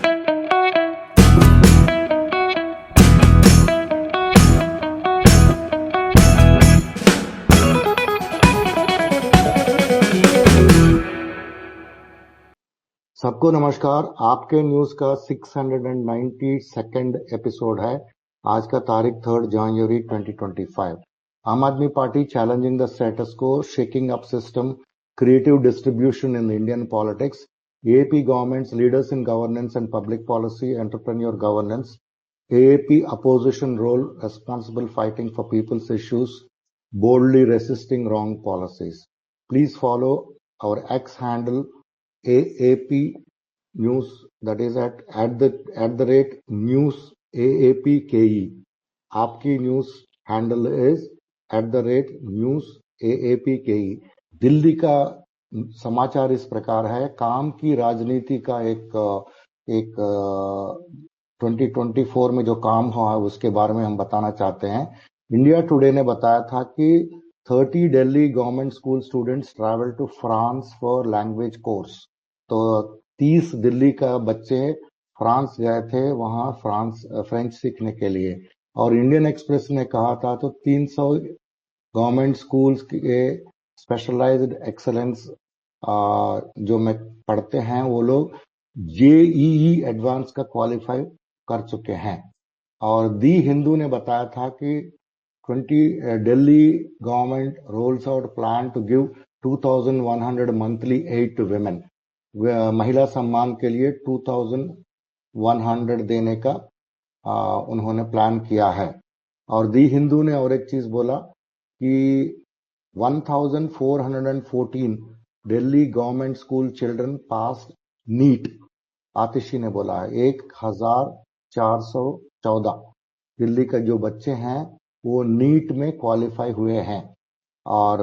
सबको नमस्कार। आपके न्यूज का 692nd एपिसोड है। आज का तारीख 3 जनवरी 2025। आम आदमी पार्टी चैलेंजिंग द स्टेटस को, shaking up system, creative distribution in Indian politics, AAP government's leaders in governance and public policy, entrepreneur governance, AAP opposition role, responsible fighting for people's issues, boldly resisting wrong policies. Please follow our X handle AAP News, that is at the rate News AAPKE. आपकी news handle is @News AAPKE. Delhi का समाचार इस प्रकार है। काम की राजनीति का एक 2024 में जो काम हुआ है उसके बारे में हम बताना चाहते हैं। इंडिया टुडे ने बताया था कि 30 Delhi government school students travel to France for language course. तो 30 दिल्ली का बच्चे फ्रांस गए थे वहां फ्रेंच सीखने के लिए। और इंडियन एक्सप्रेस ने कहा था तो 300 गवर्नमेंट स्कूल्स के स्पेशलाइज्ड एक्सेलेंस जो में पढ़ते हैं वो लोग JEE एडवांस का क्वालिफाई कर चुके हैं। और दी हिंदू ने बताया था कि Delhi government rolls out plan to give 2100 monthly aid to women. महिला सम्मान के लिए 2100 देने का उन्होंने प्लान किया है। और दी हिंदू ने और एक चीज बोला कि 1414 दिल्ली गवर्नमेंट स्कूल चिल्ड्रन पास नीट। आतिशी ने बोला है 1414 दिल्ली का जो बच्चे हैं वो नीट में क्वालिफाई हुए हैं। और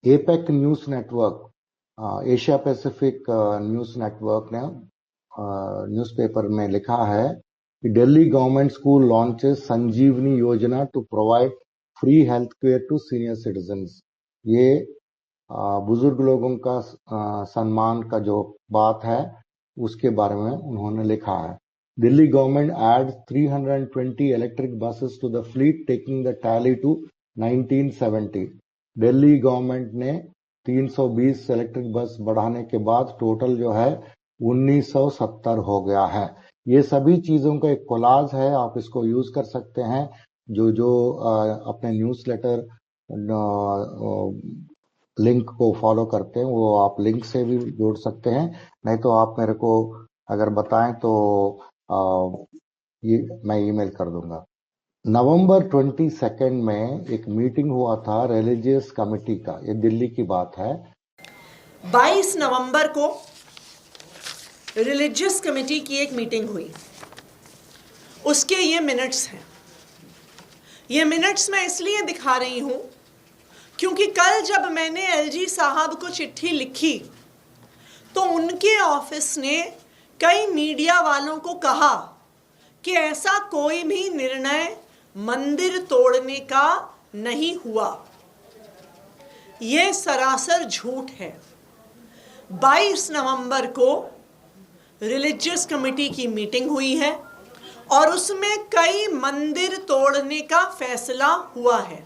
APAC news network, Asia Pacific news network ने न्यूज़पेपर में लिखा है कि Delhi government school launches Sanjeevani योजना to provide free health care to senior citizens. ये बुजुर्ग लोगों का सम्मान का जो बात है उसके बारे में उन्होंने लिखा है। Delhi government add 320 electric buses to the fleet taking the tally to 1970। Delhi government ने 320 इलेक्ट्रिक बस बढ़ाने के बाद टोटल जो है 1970 हो गया है। ये सभी चीजों का एक कोलाज है, आप इसको यूज कर सकते हैं। जो अपने न्यूज़लेटर लिंक को फॉलो करते हैं वो आप लिंक से भी जोड़ सकते हैं, नहीं तो आप मेरे को अगर बताएं तो ये मैं ईमेल कर दूंगा। नवंबर 22 में एक मीटिंग हुआ था रिलीजियस कमेटी का, ये दिल्ली की बात है। 22 नवंबर को रिलीजियस कमेटी की एक मीटिंग हुई, उसके ये मिनट्स हैं। ये मिनट्स मैं इसलिए दिखा रही हूं क्योंकि कल जब मैंने LG साहब को चिट्ठी लिखी तो उनके ऑफिस ने कई मीडिया वालों को कहा कि ऐसा कोई भी निर्णय मंदिर तोड़ने का नहीं हुआ। ये सरासर झूठ है। 22 नवंबर को रिलीजियस कमेटी की मीटिंग हुई है और उसमें कई मंदिर तोड़ने का फैसला हुआ है।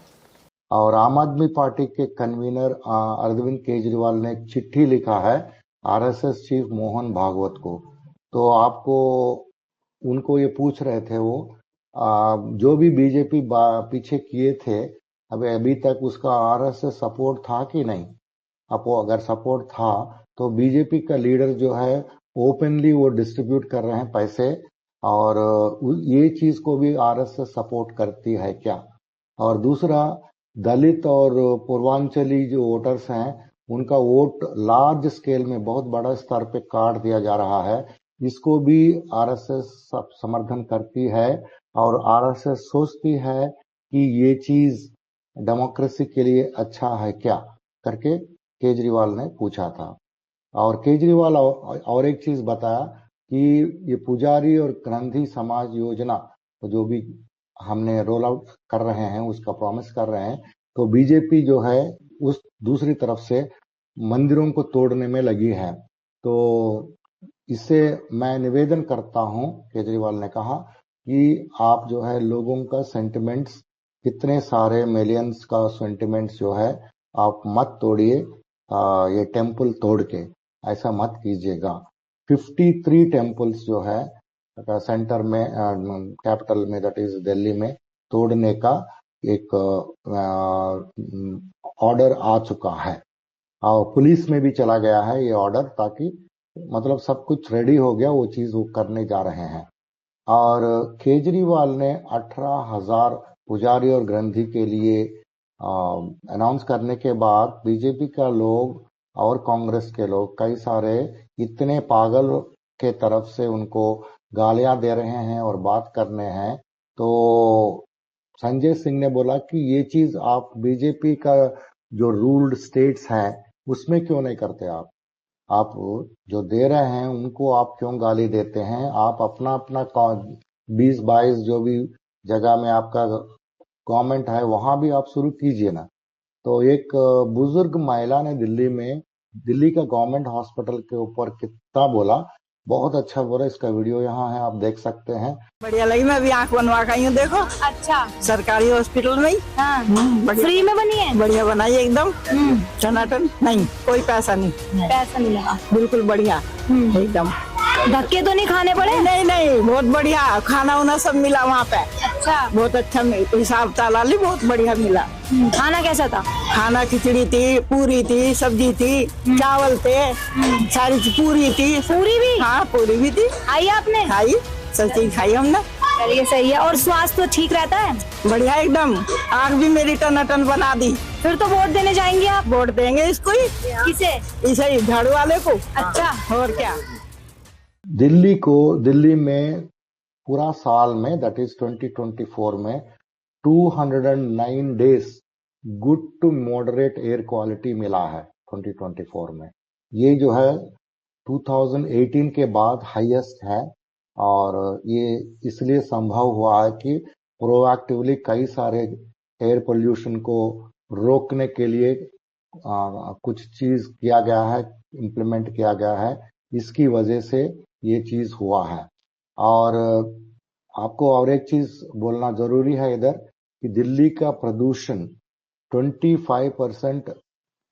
और आम आदमी पार्टी के कन्वीनर अरविंद केजरीवाल ने एक चिट्ठी लिखा है RSS चीफ मोहन भागवत को। तो आपको उनको ये पूछ रहे थे वो जो भी बीजेपी पीछे किए थे अभी तक उसका RSS सपोर्ट था कि नहीं। अब अगर सपोर्ट था तो बीजेपी का लीडर जो है ओपनली वो डिस्ट्रीब्यूट कर रहे हैं पैसे, और ये चीज को भी RSS सपोर्ट करती है क्या। और दूसरा, दलित और पूर्वांचली जो वोटर्स हैं उनका वोट लार्ज स्केल में बहुत बड़ा स्तर पे काट दिया जा रहा है, इसको भी RSS समर्थन करती है। और RSS सोचती है कि ये चीज डेमोक्रेसी के लिए अच्छा है क्या करके केजरीवाल ने पूछा था। और केजरीवाल और एक चीज बताया कि ये पुजारी और ग्रंथी समाज योजना जो भी हमने रोल आउट कर रहे हैं उसका प्रॉमिस कर रहे हैं, तो बीजेपी जो है उस दूसरी तरफ से मंदिरों को तोड़ने में लगी है। तो इससे मैं निवेदन करता हूं, केजरीवाल ने कहा, कि आप जो है लोगों का सेंटिमेंट्स, कितने सारे मिलियंस का सेंटिमेंट्स जो है आप मत तोड़िए, ये टेम्पल तोड़ के ऐसा मत कीजिएगा। 53 टेम्पल्स जो है सेंटर में, कैपिटल में, दैट इज दिल्ली में, तोड़ने का एक ऑर्डर आ चुका है और पुलिस में भी चला गया है ये ऑर्डर, ताकि मतलब सब कुछ रेडी हो गया, वो चीज वो करने जा रहे हैं। और केजरीवाल ने 18,000 पुजारी और ग्रंथी के लिए अनाउंस करने के बाद बीजेपी का लोग और कांग्रेस के लोग कई सारे इतने पागल के तरफ से उनको गालियां दे रहे हैं और बात करने हैं। तो संजय सिंह ने बोला कि ये चीज आप बीजेपी का जो रूल्ड स्टेट्स हैं उसमें क्यों नहीं करते आप जो दे रहे हैं उनको आप क्यों गाली देते हैं? आप अपना अपना 20-22 जो भी जगह में आपका गवर्नमेंट है वहां भी आप शुरू कीजिए ना। तो एक बुजुर्ग महिला ने दिल्ली का गवर्नमेंट हॉस्पिटल के ऊपर कितना बोला, बहुत अच्छा बोला। इसका वीडियो यहाँ है, आप देख सकते हैं। बढ़िया लगी, मैं अभी आंख बनवा के आई हूँ। देखो, अच्छा, सरकारी हॉस्पिटल में ही। हाँ, बढ़िया। फ्री में बनी है? बढ़िया बनाई है एकदम, टनाटन, नहीं कोई पैसा नहीं, पैसा नहीं लगा, बिल्कुल बढ़िया एकदम। धक्के तो नहीं खाने पड़े? नहीं नहीं, बहुत बढ़िया खाना उना सब मिला वहाँ पे। अच्छा, बहुत अच्छा हिसाब तालाली बहुत बढ़िया मिला। खाना कैसा था? खाना खिचड़ी थी, पूरी थी, सब्जी थी, चावल थे, सारी पूरी थी। पूरी भी? हाँ, पूरी भी थी। खाई आपने? खाई, सब चीज खाई हमने। चलिए, सही है। और स्वास्थ्य तो ठीक रहता है? बढ़िया एकदम, आँख भी मेरी टनाटन बना दी। फिर तो वोट देने जाएंगे आप? वोट देंगे इसको ही। किसे? इसे ही, झाड़ू वाले को। अच्छा, और क्या। दिल्ली में पूरा साल में, दैट इज 2024 में 209 days good to moderate air quality मिला है 2024 में। ये जो है 2018 के बाद हाईएस्ट है और ये इसलिए संभव हुआ है कि प्रोएक्टिवली कई सारे एयर पोल्यूशन को रोकने के लिए कुछ चीज किया गया है, इम्प्लीमेंट किया गया है। इसकी वजह से ये चीज हुआ है। और आपको और एक चीज बोलना जरूरी है इधर कि दिल्ली का प्रदूषण 25%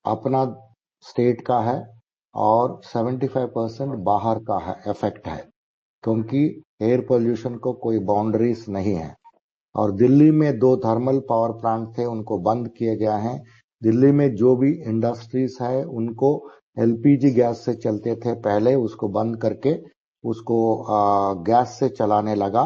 अपना स्टेट का है और 75% बाहर का है, इफेक्ट है, क्योंकि एयर पोल्यूशन को कोई बाउंड्रीज नहीं है। और दिल्ली में 2 थर्मल पावर प्लांट थे, उनको बंद किए गए हैं। दिल्ली में जो भी इंडस्ट्रीज है उनको एलपीजी गैस से चलते थे पहले, उसको बंद करके उसको गैस से चलाने लगा।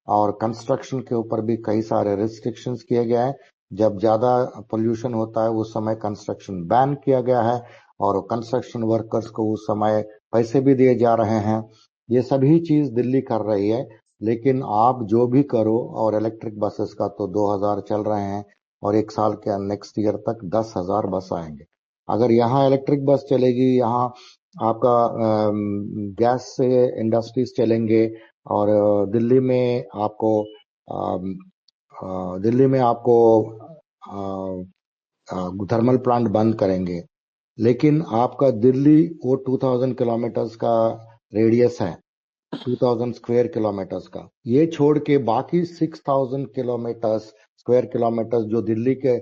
और कंस्ट्रक्शन के ऊपर भी कई सारे रिस्ट्रिक्शंस किए गए हैं। जब ज्यादा पोल्यूशन होता है उस समय कंस्ट्रक्शन बैन किया गया है और कंस्ट्रक्शन वर्कर्स को उस समय पैसे भी दिए जा रहे हैं। ये सभी चीज दिल्ली कर रही है। लेकिन आप जो भी करो, और इलेक्ट्रिक बसेस का तो 2000 चल रहे हैं और एक साल के नेक्स्ट ईयर तक 10,000 बस आएंगे। अगर यहाँ इलेक्ट्रिक बस चलेगी, यहाँ आपका गैस से इंडस्ट्रीज चलेंगे और दिल्ली में आपको थर्मल प्लांट बंद करेंगे। लेकिन आपका दिल्ली वो 2000 किलोमीटर्स का रेडियस है, 2000 स्क्वायर किलोमीटर्स का। ये छोड़ के बाकी 6000 स्क्वायर किलोमीटर्स जो दिल्ली के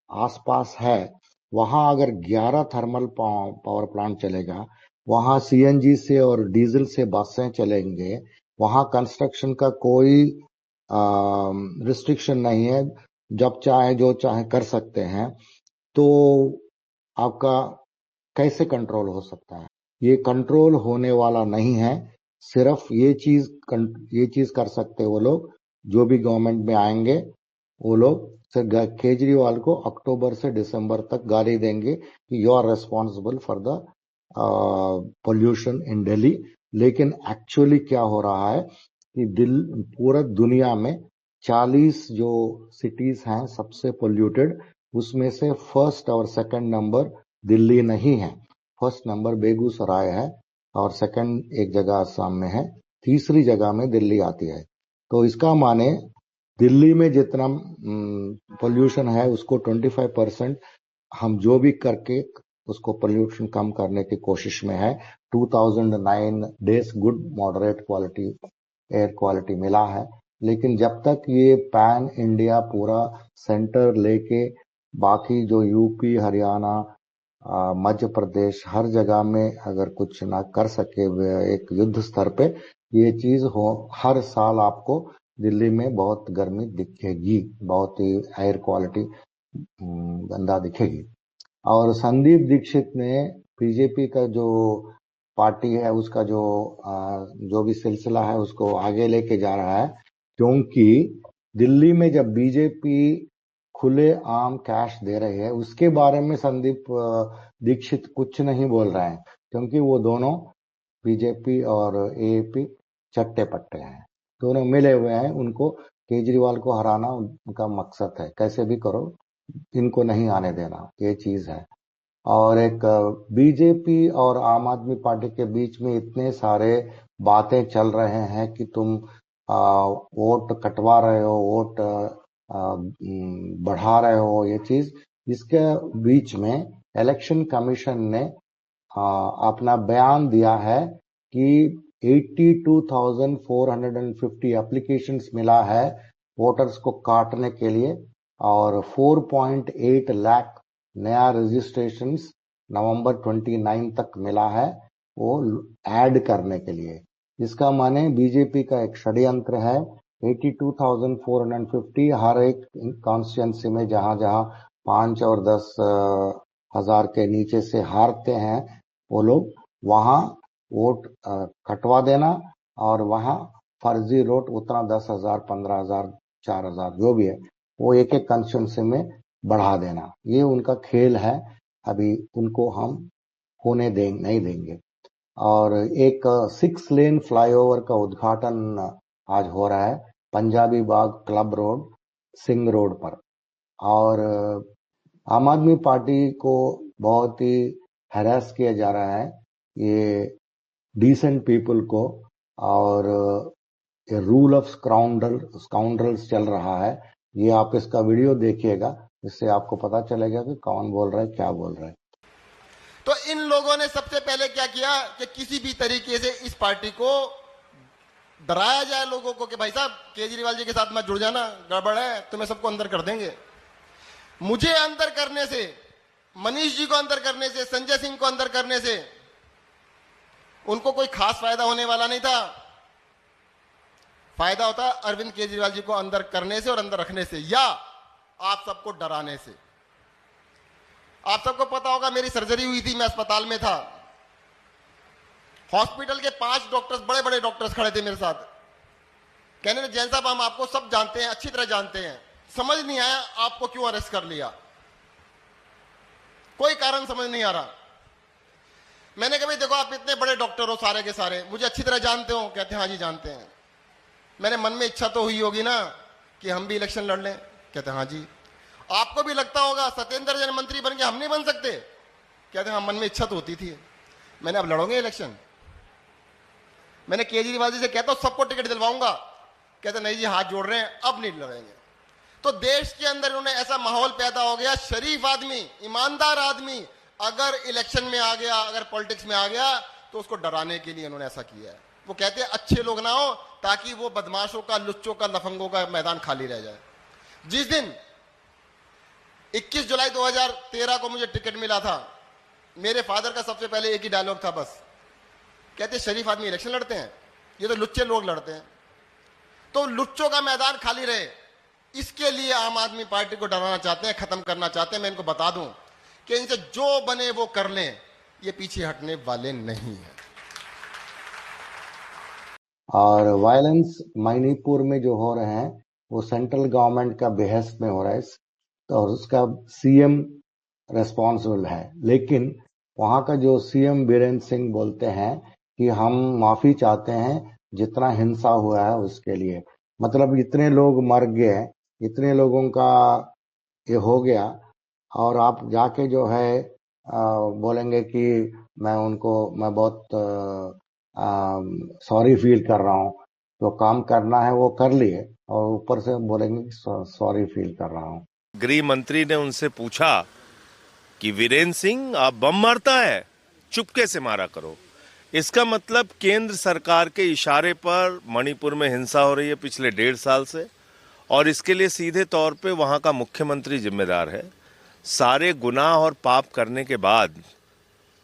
आसपास है, वहां अगर 11 थर्मल पावर प्लांट चलेगा, वहां सीएनजी से और डीजल से बसें चलेंगे, वहां कंस्ट्रक्शन का कोई रिस्ट्रिक्शन नहीं है, जब चाहे जो चाहे कर सकते हैं। तो आपका कैसे कंट्रोल हो सकता है? ये कंट्रोल होने वाला नहीं है। सिर्फ ये चीज कर सकते वो लोग जो भी गवर्नमेंट में आएंगे, वो लोग सिर्फ केजरीवाल को अक्टूबर से दिसंबर तक गाली देंगे कि you are responsible for the pollution in Delhi. लेकिन एक्चुअली क्या हो रहा है कि पूरा दुनिया में 40 जो सिटीज हैं सबसे पोल्यूटेड, उसमें से फर्स्ट और सेकंड नंबर दिल्ली नहीं है। फर्स्ट नंबर बेगूसराय है और सेकंड एक जगह असम में है, तीसरी जगह में दिल्ली आती है। तो इसका माने दिल्ली में जितना पोल्यूशन है उसको 25% हम जो भी करके उसको पोल्यूशन कम करने की कोशिश में है। 2009 days good moderate quality air quality मिला है, लेकिन जब तक ये पैन इंडिया पूरा सेंटर लेके बाकी जो यूपी, हरियाणा, मध्य प्रदेश हर जगह में अगर कुछ ना कर सके एक युद्ध स्तर पे ये चीज हो, हर साल आपको दिल्ली में बहुत गर्मी दिखेगी, बहुत ही एयर क्वालिटी गंदा दिखेगी। और संदीप दीक्षित ने बीजेपी का जो पार्टी है उसका जो भी सिलसिला है उसको आगे लेके जा रहा है, क्योंकि दिल्ली में जब बीजेपी खुले आम कैश दे रही है उसके बारे में संदीप दीक्षित कुछ नहीं बोल रहे हैं, क्योंकि वो दोनों बीजेपी और एएपी चट्टे पट्टे हैं, दोनों मिले हुए हैं। उनको केजरीवाल को हराना उनका मकसद है, कैसे भी करो इनको नहीं आने देना, ये चीज है। और एक बीजेपी और आम आदमी पार्टी के बीच में इतने सारे बातें चल रहे हैं कि तुम वोट कटवा रहे हो, वोट बढ़ा रहे हो, ये चीज, इसके बीच में इलेक्शन कमीशन ने अपना बयान दिया है कि 82,450 एप्लीकेशंस मिला है वोटर्स को काटने के लिए, और 4.8 लाख नया रजिस्ट्रेशंस नवंबर 29 तक मिला है वो ऐड करने के लिए। इसका माने बीजेपी का एक षड्यंत्र है। 82,450 हर एक कॉन्स्टिट्यूंसी में जहां जहां 5 और 10 हजार के नीचे से हारते हैं वो लोग, वहां वोट कटवा देना और वहां फर्जी वोट उतना 10,000, 15,000, 4,000 जो भी है वो एक एक कॉन्स्टिट्यूंसी में बढ़ा देना। ये उनका खेल है, अभी उनको हम होने नहीं देंगे। और एक 6 लेन फ्लाईओवर का उद्घाटन आज हो रहा है पंजाबी बाग क्लब रोड, सिंह रोड पर। और आम आदमी पार्टी को बहुत ही हैरास किया जा रहा है ये डिसेंट पीपल को, और ये रूल ऑफ स्काउंड्रल्स चल रहा है। ये आप इसका वीडियो देखिएगा, इससे आपको पता चलेगा कि कौन बोल रहा है, क्या बोल रहा है। तो इन लोगों ने सबसे पहले क्या किया कि किसी भी तरीके से इस पार्टी को डराया जाए लोगों को कि भाई साहब केजरीवाल जी के साथ मत जुड़ जाना, गड़बड़ है, तुम्हें सबको अंदर कर देंगे। मुझे अंदर करने से, मनीष जी को अंदर करने से, संजय सिंह को अंदर करने से उनको कोई खास फायदा होने वाला नहीं था। फायदा होता अरविंद केजरीवाल जी को अंदर करने से और अंदर रखने से, या आप सबको डराने से। आप सबको पता होगा मेरी सर्जरी हुई थी, मैं अस्पताल में था, हॉस्पिटल के 5 डॉक्टर्स, बड़े बड़े डॉक्टर्स खड़े थे मेरे साथ, कहने लगे जैन साहब हम आपको सब जानते हैं, अच्छी तरह जानते हैं, समझ नहीं आया आपको क्यों अरेस्ट कर लिया, कोई कारण समझ नहीं आ रहा। मैंने कहा भाई देखो आप इतने बड़े डॉक्टर हो सारे के सारे, मुझे अच्छी तरह जानते हो? कहते हैं हाँ जी जानते हैं। मेरे मन में इच्छा तो हुई होगी ना कि हम भी इलेक्शन लड़ लें? कहते हैं हाँ जी। आपको भी लगता होगा सत्येंद्र जैन मंत्री बन के हम नहीं बन सकते? कहते हैं हाँ, मन में इच्छा तो होती थी। मैंने अब लड़ोगे इलेक्शन? मैंने केजरीवाल जी से कहता हूं सबको टिकट दिलवाऊंगा, कहते नहीं जी हाथ जोड़ रहे हैं, अब नहीं लड़ेंगे। तो देश के अंदर उन्होंने ऐसा माहौल पैदा हो गया, शरीफ आदमी, ईमानदार आदमी अगर इलेक्शन में आ गया, अगर पॉलिटिक्स में आ गया तो उसको डराने के लिए उन्होंने ऐसा किया है। वो कहते हैं अच्छे लोग ना हो ताकि वो बदमाशों का, लुच्चों का, लफंगों का मैदान खाली रह जाए। जिस दिन 21 जुलाई 2013 को मुझे टिकट मिला था, मेरे फादर का सबसे पहले एक ही डायलॉग था बस, कहते शरीफ आदमी इलेक्शन लड़ते हैं, ये तो लुच्चे लोग लड़ते हैं। तो लुच्चों का मैदान खाली रहे, इसके लिए आम आदमी पार्टी को डराना चाहते हैं, खत्म करना चाहते हैं। मैं इनको बता दूं कि इनसे जो बने वो कर लें, ये पीछे हटने वाले नहीं है। और वायलेंस मणिपुर में जो हो रहे हैं वो सेंट्रल गवर्नमेंट का बेहस में हो रहा है, और उसका सीएम रेस्पॉन्सिबल है। लेकिन वहां का जो सीएम बीरेंद्र सिंह बोलते हैं कि हम माफी चाहते हैं जितना हिंसा हुआ है उसके लिए। मतलब इतने लोग मर गए, इतने लोगों का ये हो गया, और आप जाके जो है बोलेंगे कि मैं बहुत सॉरी फील कर रहा हूँ। जो काम करना है वो कर लिए, और ऊपर से बोलेंगे कि सॉरी फील कर रहा हूँ। गृह मंत्री ने उनसे पूछा कि वीरेंद्र सिंह आप बम मारता है, चुपके से मारा करो। इसका मतलब केंद्र सरकार के इशारे पर मणिपुर में हिंसा हो रही है पिछले 1.5 साल से, और इसके लिए सीधे तौर पे वहां का मुख्यमंत्री जिम्मेदार है। सारे गुनाह और पाप करने के बाद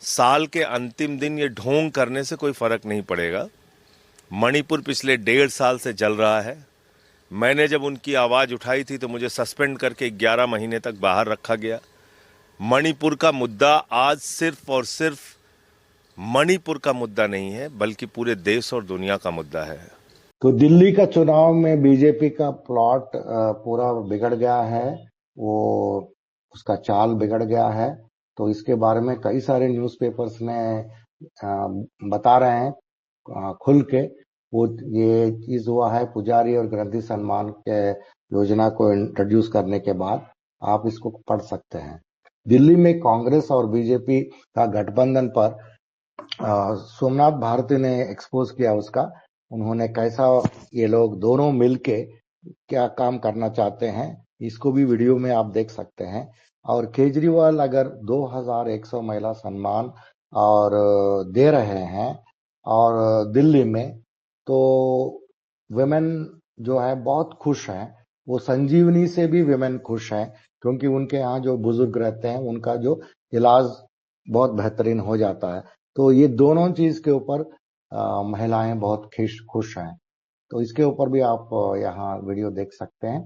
साल के अंतिम दिन ये ढोंग करने से कोई फर्क नहीं पड़ेगा। मणिपुर पिछले 1.5 साल से जल रहा है। मैंने जब उनकी आवाज उठाई थी तो मुझे सस्पेंड करके 11 महीने तक बाहर रखा गया। मणिपुर का मुद्दा आज सिर्फ और सिर्फ मणिपुर का मुद्दा नहीं है, बल्कि पूरे देश और दुनिया का मुद्दा है। तो दिल्ली का चुनाव में बीजेपी का प्लॉट पूरा बिगड़ गया है, वो उसका चाल बिगड़ गया है। तो इसके बारे में कई सारे न्यूज़पेपर्स में बता रहे हैं खुल के। वो ये चीज हुआ है पुजारी और ग्रंथि सम्मान के योजना को इंट्रोड्यूस करने के बाद। आप इसको पढ़ सकते हैं। दिल्ली में कांग्रेस और बीजेपी का गठबंधन पर सोमनाथ भारती ने एक्सपोज किया उसका। उन्होंने कैसा ये लोग दोनों मिलके क्या काम करना चाहते हैं, इसको भी वीडियो में आप देख सकते हैं। और केजरीवाल अगर 2100 महिला सम्मान और दे रहे हैं और दिल्ली में, तो विमेन जो है बहुत खुश हैं। वो संजीवनी से भी विमेन खुश हैं, क्योंकि उनके यहाँ जो बुजुर्ग रहते हैं उनका जो इलाज बहुत बेहतरीन हो जाता है। तो ये दोनों चीज के ऊपर महिलाएं बहुत खुश हैं। तो इसके ऊपर भी आप यहाँ वीडियो देख सकते हैं।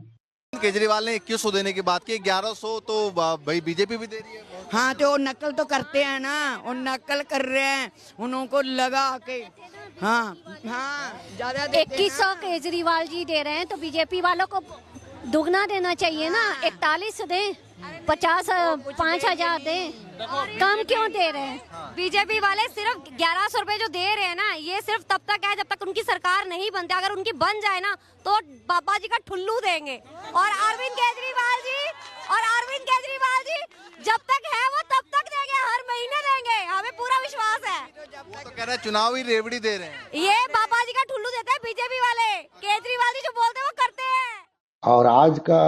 केजरीवाल ने 2100 देने की बात की, 1100 तो भाई बीजेपी भी दे रही है। हाँ, तो वो नकल तो करते हैं ना, वो नकल कर रहे हैं उनको लगा के। हाँ हाँ, ज्यादा 2100 केजरीवाल जी दे रहे हैं, तो बीजेपी वालों को दुगना देना चाहिए ना। 41 दे, 5,000 दे, कम क्यों दे रहे हैं? बीजेपी वाले सिर्फ 1100 रुपए जो दे रहे हैं ना, ये सिर्फ तब तक है जब तक उनकी सरकार नहीं बनती। अगर उनकी बन जाए ना तो बाबा जी का ठुल्लू देंगे। और अरविंद केजरीवाल जी जब तक है वो तब तक देंगे, हर महीने देंगे, हमें पूरा विश्वास है। वो तो कह रहे हैं चुनावी रेवड़ी दे रहे हैं। ये बाबा जी का ठुल्लू देते हैं बीजेपी वाले। केजरीवाल जी जो बोलते हैं वो करते हैं। और आज का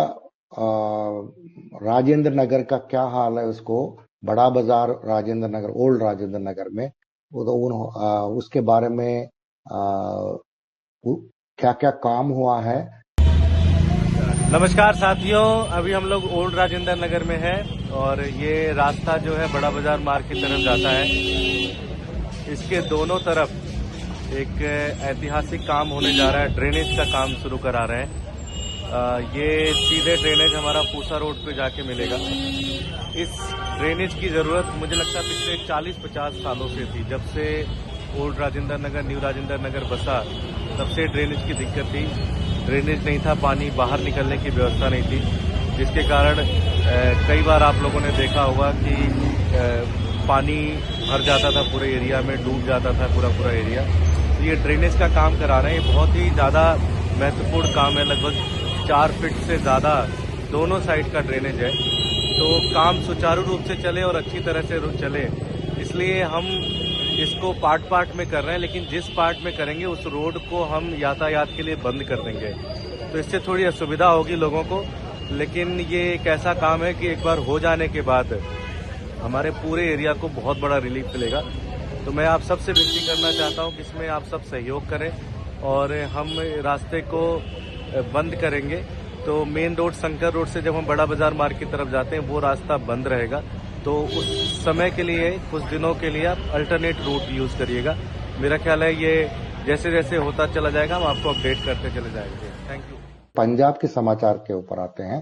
राजेंद्र नगर का क्या हाल है, उसको बड़ा बाजार राजेंद्र नगर, ओल्ड राजेंद्र नगर में, वो तो उसके बारे में क्या क्या काम हुआ है। नमस्कार साथियों, अभी हम लोग ओल्ड राजेंद्र नगर में हैं और ये रास्ता जो है बड़ा बाजार मार्ग की तरफ जाता है। इसके दोनों तरफ एक ऐतिहासिक काम होने जा रहा है, ड्रेनेज का काम शुरू करा रहे हैं। ये सीधे ड्रेनेज हमारा पूसा रोड पे जाके मिलेगा। इस ड्रेनेज की जरूरत मुझे लगता है पिछले 40-50 सालों से थी। जब से ओल्ड राजेंद्र नगर, न्यू राजेंद्र नगर बसा, तब से ड्रेनेज की दिक्कत थी। ड्रेनेज नहीं था, पानी बाहर निकलने की व्यवस्था नहीं थी, जिसके कारण कई बार आप लोगों ने देखा होगा कि पानी भर जाता था पूरे एरिया में, डूब जाता था पूरा एरिया। तो ये ड्रेनेज का काम करा रहे हैं। ये बहुत ही ज्यादा महत्वपूर्ण काम है। लगभग 4 फीट से ज्यादा दोनों साइड का ड्रेनेज है। तो काम सुचारू रूप से चले और अच्छी तरह से चले, इसलिए हम इसको पार्ट में कर रहे हैं। लेकिन जिस पार्ट में करेंगे उस रोड को हम यातायात के लिए बंद कर देंगे, तो इससे थोड़ी असुविधा होगी लोगों को। लेकिन ये एक ऐसा काम है कि एक बार हो जाने के बाद हमारे पूरे एरिया को बहुत बड़ा रिलीफ मिलेगा। तो मैं आप सबसे विनती करना चाहता हूं कि इसमें आप सब सहयोग करें और हम रास्ते को बंद करेंगे। तो मेन रोड, शंकर रोड से जब हम बड़ा बाजार मार्ग की तरफ जाते हैं वो रास्ता बंद रहेगा। तो उस समय के लिए, कुछ दिनों के लिए आप अल्टरनेट रूट यूज करिएगा। मेरा ख्याल है ये जैसे जैसे होता चला जाएगा हम आपको अपडेट करते चले जाएंगे। Thank you. पंजाब के समाचार के ऊपर आते हैं।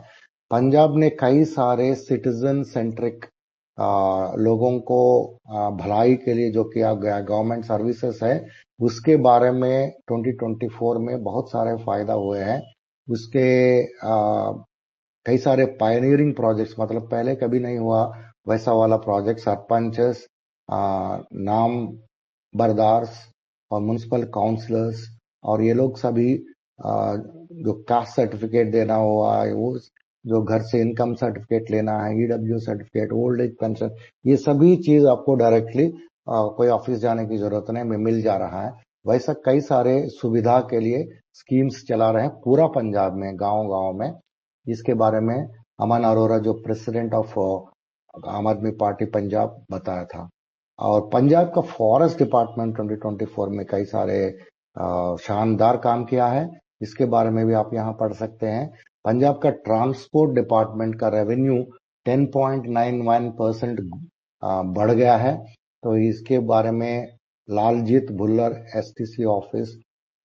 पंजाब ने कई सारे सिटीजन सेंट्रिक लोगों को भलाई के लिए जो किया गया गवर्नमेंट सर्विसेज है, उसके बारे में 2024 में बहुत सारे फायदा हुए हैं। उसके कई सारे पायनियरिंग प्रोजेक्ट्स, मतलब पहले कभी नहीं हुआ वैसा वाला प्रोजेक्ट। सरपंचेस, नाम बरदार्स और म्युनिसिपल काउंसलर्स और ये लोग सभी जो कास्ट सर्टिफिकेट देना हुआ, वो जो घर से इनकम सर्टिफिकेट लेना है, E W certificate, old age pension, ये सभी चीज आपको डायरेक्टली कोई ऑफिस जाने की जरूरत नहीं, में मिल जा रहा है। वैसा कई सारे सुविधा के लिए स्कीम्स चला रहे हैं पूरा पंजाब में, गांव-गांव में। इसके बारे में अमन अरोड़ा जो प्रेसिडेंट ऑफ आम आदमी पार्टी पंजाब बताया था। और पंजाब का फॉरेस्ट डिपार्टमेंट 2024 में कई सारे शानदार काम किया है, इसके बारे में भी आप यहाँ पढ़ सकते हैं। पंजाब का ट्रांसपोर्ट डिपार्टमेंट का रेवेन्यू 10.91% बढ़ गया है। तो इसके बारे में Laljit Bhullar STC office,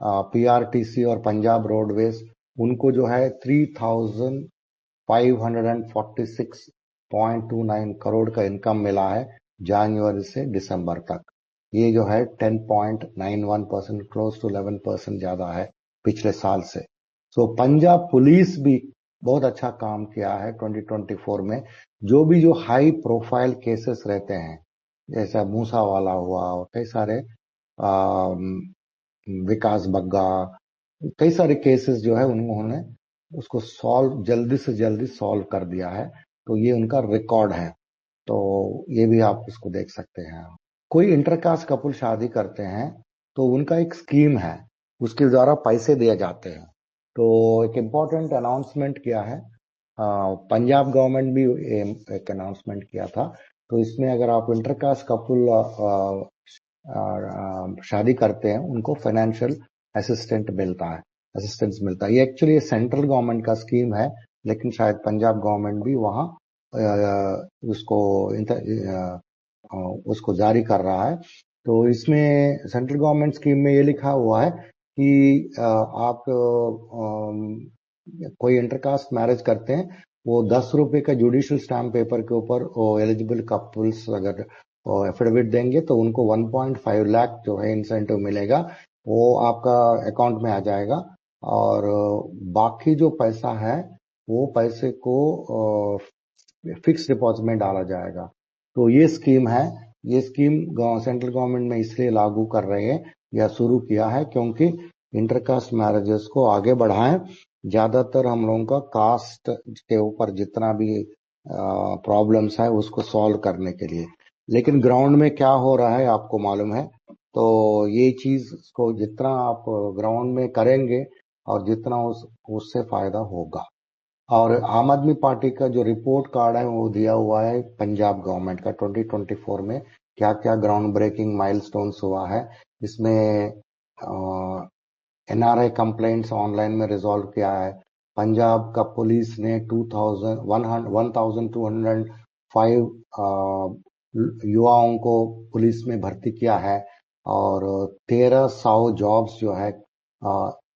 PRTC और पंजाब रोडवेज, उनको जो है 3,546.29 करोड़ का इनकम मिला है जनवरी से दिसंबर तक। ये जो है 10.91%, क्लोज टू 11% ज्यादा है पिछले साल से। सो पंजाब पुलिस भी बहुत अच्छा काम किया है 2024 में। जो हाई प्रोफाइल केसेस रहते हैं, जैसा मूसावाला हुआ और कई सारे विकास बग्गा, कई सारे केसेस जो है उन्होंने उसको जल्दी से जल्दी सॉल्व कर दिया है। तो ये उनका रिकॉर्ड है, तो ये भी आप इसको देख सकते हैं। कोई इंटरकास्ट कपल शादी करते हैं तो उनका एक स्कीम है, उसके द्वारा पैसे दिए जाते हैं। तो एक इम्पोर्टेंट अनाउंसमेंट किया है, पंजाब गवर्नमेंट भी एक अनाउंसमेंट किया था। तो इसमें अगर आप इंटरकास्ट कपल शादी करते हैं, उनको फाइनेंशियल असिस्टेंस मिलता है। ये एक्चुअली सेंट्रल गवर्नमेंट का स्कीम है, लेकिन शायद पंजाब गवर्नमेंट भी वहां उसको जारी कर रहा है। तो इसमें सेंट्रल गवर्नमेंट स्कीम में ये लिखा हुआ है कि आप कोई इंटरकास्ट मैरिज करते हैं, वो 10 रुपए का जुडिशियल स्टैम्प पेपर के ऊपर एलिजिबल कपल्स अगर एफिडेविट देंगे तो उनको 1.5 लाख जो है इंसेंटिव मिलेगा, वो आपका अकाउंट में आ जाएगा। और बाकी जो पैसा है वो पैसे को फिक्स डिपॉजिट में डाला जाएगा। तो ये स्कीम है, ये स्कीम सेंट्रल गवर्नमेंट में इसलिए लागू कर रहे हैं या शुरू किया है क्योंकि इंटरकास्ट मैरिजेस को आगे बढ़ाएं। ज्यादातर हम लोगों का कास्ट के ऊपर जितना भी प्रॉब्लम्स है उसको सॉल्व करने के लिए। लेकिन ग्राउंड में क्या हो रहा है आपको मालूम है। तो ये चीज को जितना आप ग्राउंड में करेंगे और जितना उससे फायदा होगा। और आम आदमी पार्टी का जो रिपोर्ट कार्ड है वो दिया हुआ है पंजाब गवर्नमेंट का 2024 में क्या क्या ग्राउंड ब्रेकिंग माइलस्टोन्स हुआ है। इसमें एनआरआई कंप्लेंट्स ऑनलाइन में रिजॉल्व किया है। पंजाब का पुलिस ने 1205 युवाओं को पुलिस में भर्ती किया है और 1300 जॉब्स जो है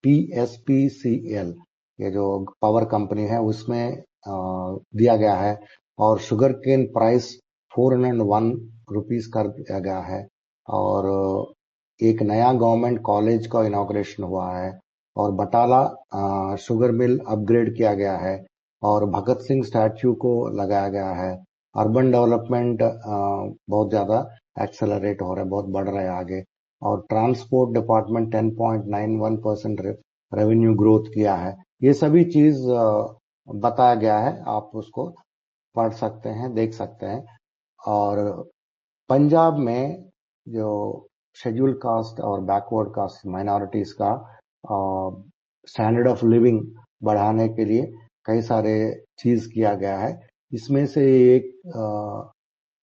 PSPCL ये जो पावर कंपनी है उसमें दिया गया है। और शुगर केन प्राइस 401 रुपीज कर दिया गया है। और एक नया गवर्नमेंट कॉलेज का इनॉग्रेशन हुआ है और बटाला शुगर मिल अपग्रेड किया गया है और भगत सिंह स्टैच्यू को लगाया गया है। अर्बन डेवलपमेंट बहुत ज्यादा एक्सेलरेट हो रहा है, बहुत बढ़ रहा है आगे। और ट्रांसपोर्ट डिपार्टमेंट 10.91% रेवेन्यू ग्रोथ किया है। ये सभी चीज बताया गया है, आप उसको पढ़ सकते हैं, देख सकते हैं। और पंजाब में जो शेड्यूल कास्ट और बैकवर्ड कास्ट माइनॉरिटीज का स्टैंडर्ड ऑफ लिविंग बढ़ाने के लिए कई सारे चीज किया गया है। इसमें से एक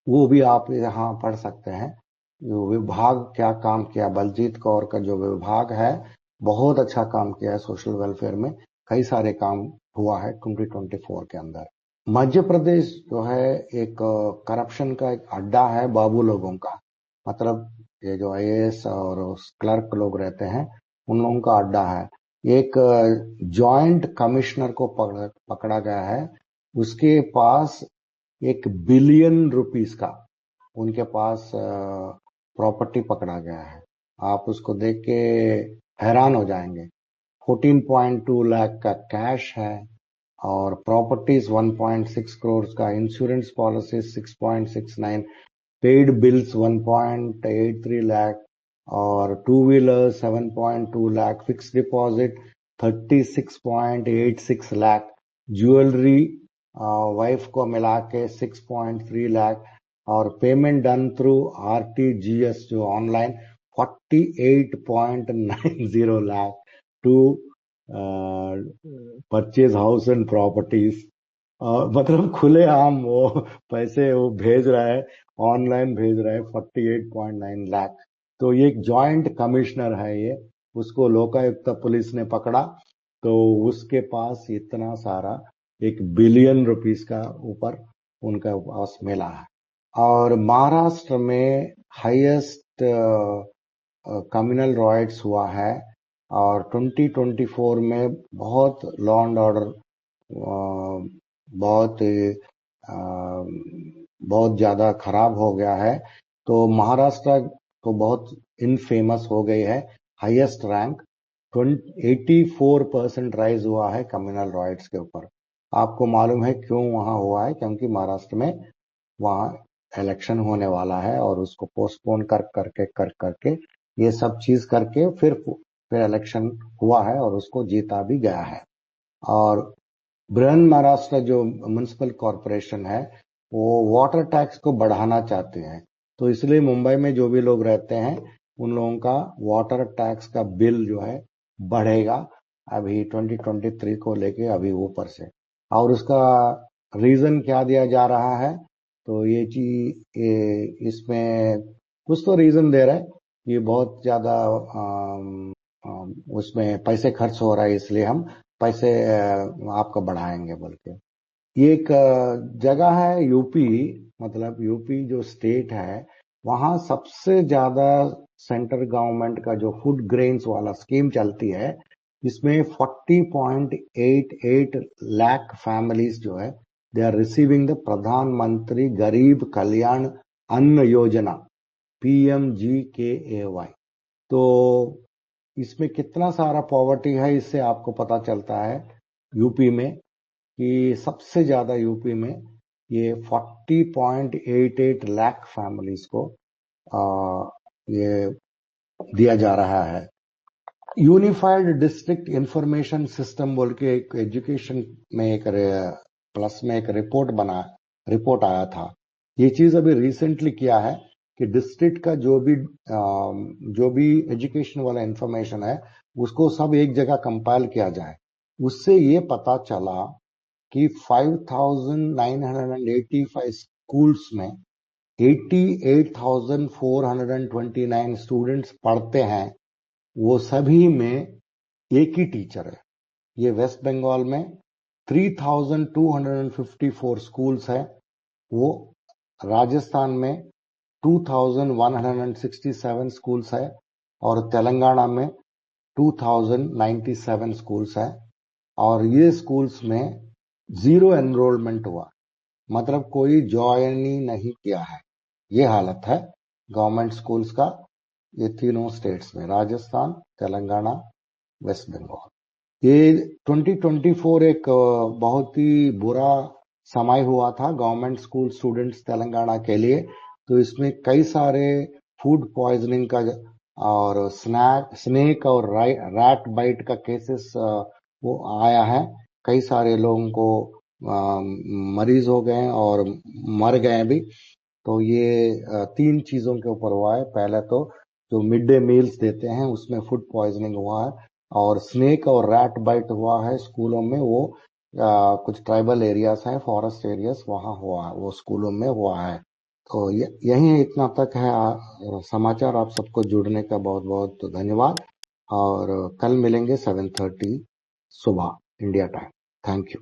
वो भी आप यहाँ पढ़ सकते हैं। जो विभाग क्या काम किया, बलजीत कौर का जो विभाग है बहुत अच्छा काम किया है सोशल वेलफेयर में, कई सारे काम हुआ है 2024 के अंदर। मध्य प्रदेश जो है एक करप्शन का एक अड्डा है बाबू लोगों का, मतलब ये जो IAS और क्लर्क लोग रहते हैं उन लोगों का अड्डा है। एक जॉइंट कमिश्नर को पकड़ा गया है, उसके पास 1 बिलियन रुपीस का उनके पास प्रॉपर्टी पकड़ा गया है। आप उसको देख के हैरान हो जाएंगे। 14.2 लाख का कैश है और प्रॉपर्टीज 1.6 करोड़ का, insurance policy 6.69, paid bills 1.83 lakh और 2 wheeler 7.2 lakh, fix deposit 36.86 lakh, jewellery wife को मिला के 6.3 लाख और पेमेंट डन थ्रू RTGS जो online 48.90 lakh to purchase house and properties मतलब खुलेआम वो पैसे वो भेज रहा है, ऑनलाइन भेज रहा है 48.9 लाख। तो ये एक जॉइंट कमिश्नर है ये, उसको लोकायुक्त पुलिस ने पकड़ा, तो उसके पास इतना सारा 1 बिलियन रुपीस का ऊपर उनका पास मिला है। और महाराष्ट्र में हाईएस्ट कम्युनल राइट्स हुआ है, और 2024 में बहुत लॉ एंड ऑर्डर बहुत ज्यादा खराब हो गया है। तो महाराष्ट्र तो बहुत इनफेमस हो गई है, हाईएस्ट रैंक 84% राइज हुआ है कम्युनल राइट्स के ऊपर। आपको मालूम है क्यों वहां हुआ है? क्योंकि महाराष्ट्र में वहां इलेक्शन होने वाला है, और उसको पोस्टपोन कर करके ये सब चीज करके फिर इलेक्शन हुआ है, और उसको जीता भी गया है। और बृहन महाराष्ट्र जो म्युनिसिपल कॉरपोरेशन है, वो वाटर टैक्स को बढ़ाना चाहते हैं, तो इसलिए मुंबई में जो भी लोग रहते हैं उन लोगों का वाटर टैक्स का बिल जो है बढ़ेगा अभी 2023 को लेके अभी ऊपर से। और उसका रीजन क्या दिया जा रहा है? तो ये चीज इसमें कुछ तो रीजन दे रहा है, ये बहुत ज्यादा उसमें पैसे खर्च हो रहा है, इसलिए हम पैसे आपको बढ़ाएंगे बोल के। ये एक जगह है यूपी, मतलब यूपी जो स्टेट है, वहां सबसे ज्यादा सेंट्रल गवर्नमेंट का जो फूड ग्रेन्स वाला स्कीम चलती है, इसमें 40.88 लाख फैमिलीज जो है दे आर रिसीविंग द प्रधानमंत्री गरीब कल्याण अन्न योजना PMGKAY। तो इसमें कितना सारा पॉवर्टी है इससे आपको पता चलता है यूपी में, कि सबसे ज्यादा यूपी में ये 40.88 लाख फैमिलीज को ये दिया जा रहा है। यूनिफाइड डिस्ट्रिक्ट इंफॉर्मेशन सिस्टम बोल के एक एजुकेशन में एक प्लस में एक रिपोर्ट आया था। ये चीज अभी रिसेंटली किया है कि डिस्ट्रिक्ट का जो भी एजुकेशन वाला इंफॉर्मेशन है उसको सब एक जगह कंपाइल किया जाए। उससे ये पता चला कि 5,985 स्कूल्स में 88,429 स्टूडेंट्स पढ़ते हैं, वो सभी में एक ही टीचर है। ये वेस्ट बंगाल में 3,254 स्कूल्स है, वो राजस्थान में 2,167 स्कूल्स है, और तेलंगाना में 2,097 स्कूल्स है। और ये स्कूल्स में 0 एनरोलमेंट हुआ, मतलब कोई ज्वाइन ही नहीं किया है। ये हालत है गवर्नमेंट स्कूल्स का ये तीनों स्टेट्स में, राजस्थान, तेलंगाना, वेस्ट बंगाल। ये 2024 एक बहुत ही बुरा समय हुआ था गवर्नमेंट स्कूल स्टूडेंट्स तेलंगाना के लिए। तो इसमें कई सारे फूड पॉइजनिंग का और स्नेक और रैट बाइट का केसेस वो आया है। कई सारे लोगों को मरीज हो गए और मर गए भी। तो ये 3 चीजों के ऊपर हुआ है। पहले तो जो मिड डे मील्स देते हैं उसमें फूड पॉइजनिंग हुआ है, और स्नेक और रैट बाइट हुआ है स्कूलों में। वो कुछ ट्राइबल एरियाज हैं, फॉरेस्ट एरियाज, वहां हुआ है, वो स्कूलों में हुआ है। तो यही इतना तक है समाचार। आप सबको जुड़ने का बहुत बहुत धन्यवाद, और कल मिलेंगे 7:30 सुबह इंडिया टाइम। Thank you.